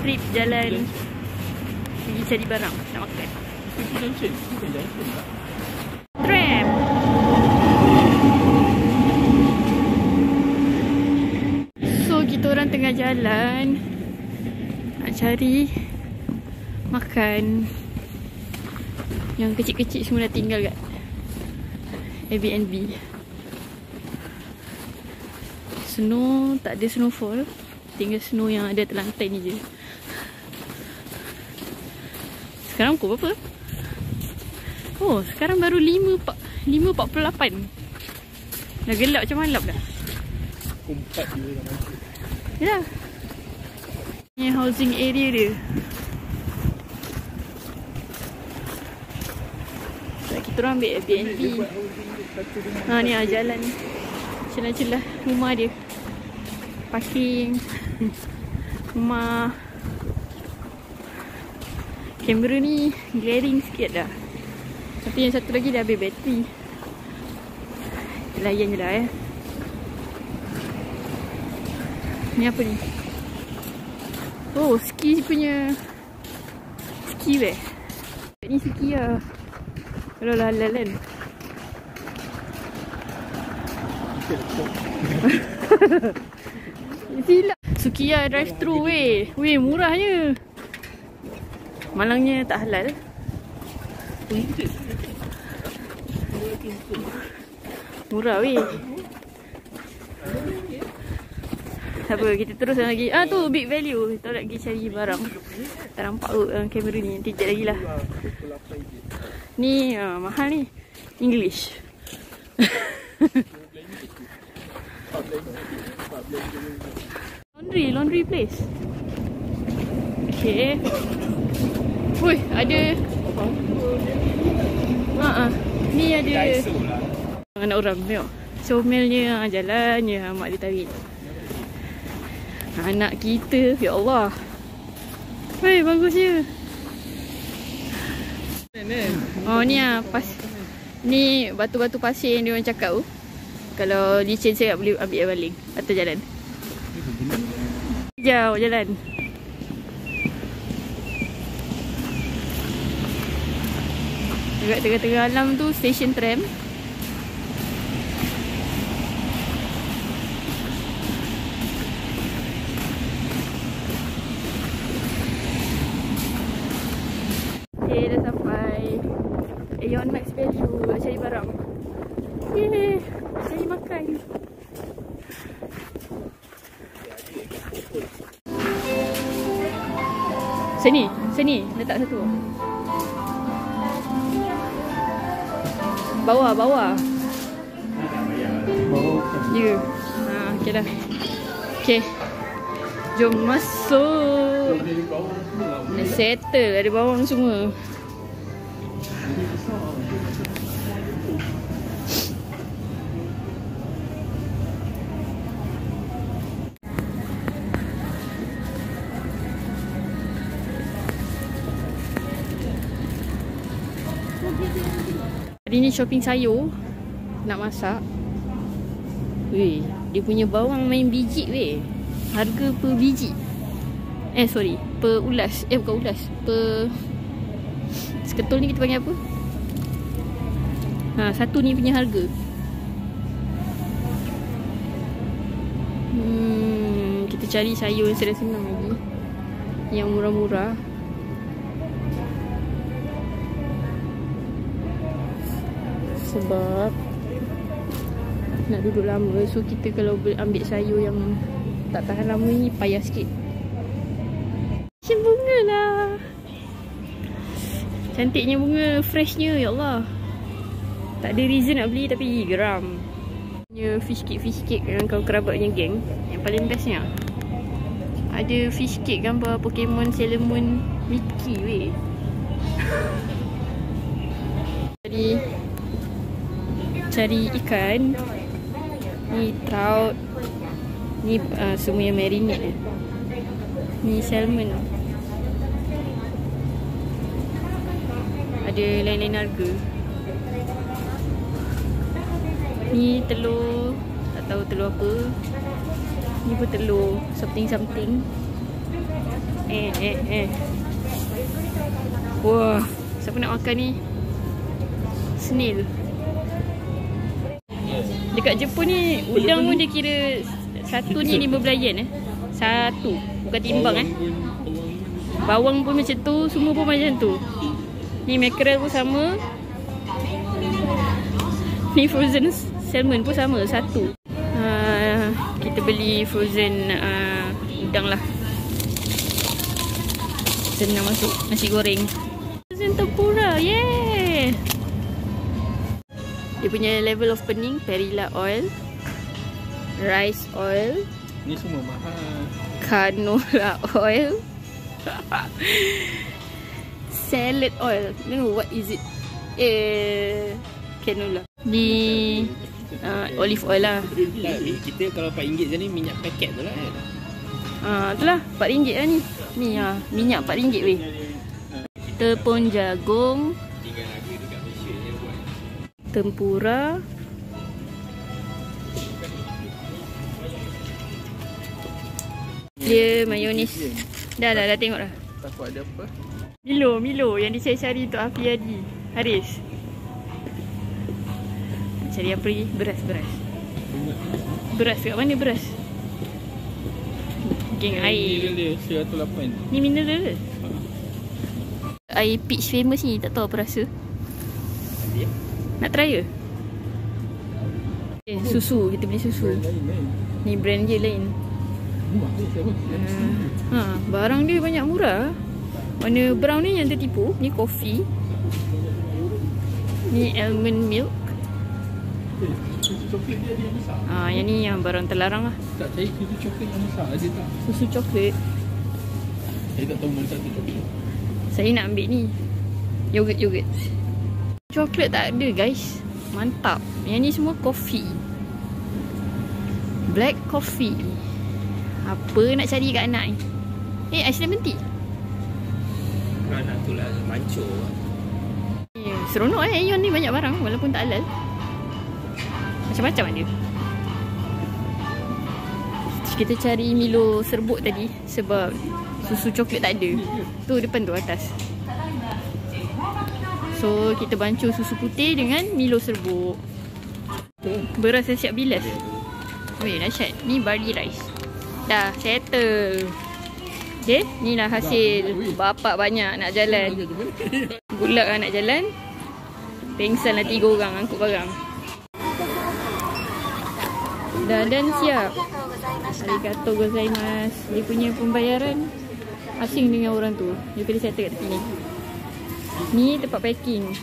trip jalan pergi cari barang nak makan. Tram. So kita orang tengah jalan nak cari makan. Yang kecil-kecil semua dah tinggal kat Airbnb. Snow, tak ada snowfall. Tinggal snow yang ada atas lantai ni je. Sekarang pukul berapa? Oh, sekarang baru 5.48. Dah gelap macam malam dah. Pukul 4 je dah masuk. Ya. Ni housing area dia. Kita orang ambil Airbnb. Ni lah jalan. Celah-celah rumah dia. Parking. Rumah. Kamera ni glaring sikit dah. Tapi yang satu lagi dah habis bateri. Layan je lah Ni apa ni? Oh, ski punya. Ski weh. Ni ski lah. Kalau halal kan. Silap. Sukiya drive thru weh. Weh, murahnya. Malangnya tak halal. Murah weh. Tak apa, kita terus lagi. Tu big value. Kita nak pergi cari barang. Tak nampak kot kamera ni. Nanti sekejap lagi lah. Ni mahal ni. English. Laundry place. Okay. Woi, ada. Ni ada. Anak orang tengok. Comelnya jalannya mak dia tarik. Anak kita, ya Allah. Woi, bagusnya. Oh ni lah ni batu-batu pasir yang dia orang cakap tu. Kalau licin saya boleh ambil balik atas jalan. Jauh jalan. Dekat tengah-tengah alam tu stesen tram. Okay, dah sampai Aeon Max Value nak cari barang. Yeay, cari makan. Sini, letak satu. Bawah. Ya. Okey dah. Okey. Jom masuk. Dah settle, ada bawang semua. Hari ni shopping sayur. Nak masak. Weh, dia punya bawang main biji weh. Harga per biji. Per ulas. Bukan ulas. Per seketul ni kita panggil apa? Satu ni punya harga. Kita cari sayur yang senang-senang lagi. Yang murah-murah. Sebab nak duduk lama. So kita kalau ambil sayur yang tak tahan lama ni payah sikit. Macam bunga lah. Cantiknya bunga. Freshnya, ya Allah. Tak ada reason nak beli tapi geram. Punya fish cake dengan kau kerabatnya geng. Yang paling bestnya ada fish cake gambar Pokemon Sailor Moon Mickey weh. Jadi cari ikan. Ni trout. Ni semua yang marinate. Ni salmon. Ada lain-lain harga. Ni telur. Tak tahu telur apa. Ni pun telur something. Wah, siapa nak makan ni? Snail. Dekat Jepun ni udang pun dia kira satu ni 15 yen Satu, bukan timbang Bawang pun macam tu, semua pun macam tu. Ni mackerel pun sama. Ni frozen salmon pun sama, satu. Kita beli frozen udang lah. Senang masuk nasi goreng. Frozen tempura, yeah. Dia punya level of pening, perilla oil, rice oil, Ni semua mahal. canola oil, salad oil. No, what is it? Canola. Ni olive oil lah. Kita kalau RM4 je ni minyak paket tu lah kan. Itulah RM4 lah ni. Ni minyak RM4 weh. Tepung jagung, tempura, dia mayonis. Dah tengok dah. Takut ada apa? Milo yang dicari-cari untuk Afi Hadi. Haris. Cari apa lagi? Beras. Beras kat mana beras? Geng air. Dia 108. Ni mineral ke? Air peach famous ni, tak tahu apa rasa. Nak try ke? Susu, kita beli susu. Ni brand dia lain. Barang dia banyak murah. Warna brown ni yang tertipu. Ni kopi. Ni almond milk. Susu coklat dia yang besar. Yang ni yang barang terlarang lah. Tak cari susu coklat yang besar aja tak? Susu coklat. Saya tak tahu mana satu coklat. Saya nak ambil ni. Yogurt. Coklat tak ada guys. Mantap. Yang ni semua kopi. Black coffee. Apa nak cari kat anak ni? Ais lemon tea. Anak tu lah mancur. Seronok Aeon ni banyak barang walaupun tak halal. Macam-macam ada. Kita cari Milo serbuk tadi sebab susu coklat tak ada. Tu depan tu atas. So kita bancuh susu putih dengan Milo serbuk. Beras dah siap bilas. Weh, dahsyat. Ni barley rice. Dah settle. Okay, ni lah hasil. Bapak banyak nak jalan. Good luck lah nak jalan. Pengsan lah 3 orang angkut barang. Dah dan siap. Arigatou gozaimasu. Dia punya pembayaran asing dengan orang tu. Dia kena settle kat tepi ni. Ni tempat packing.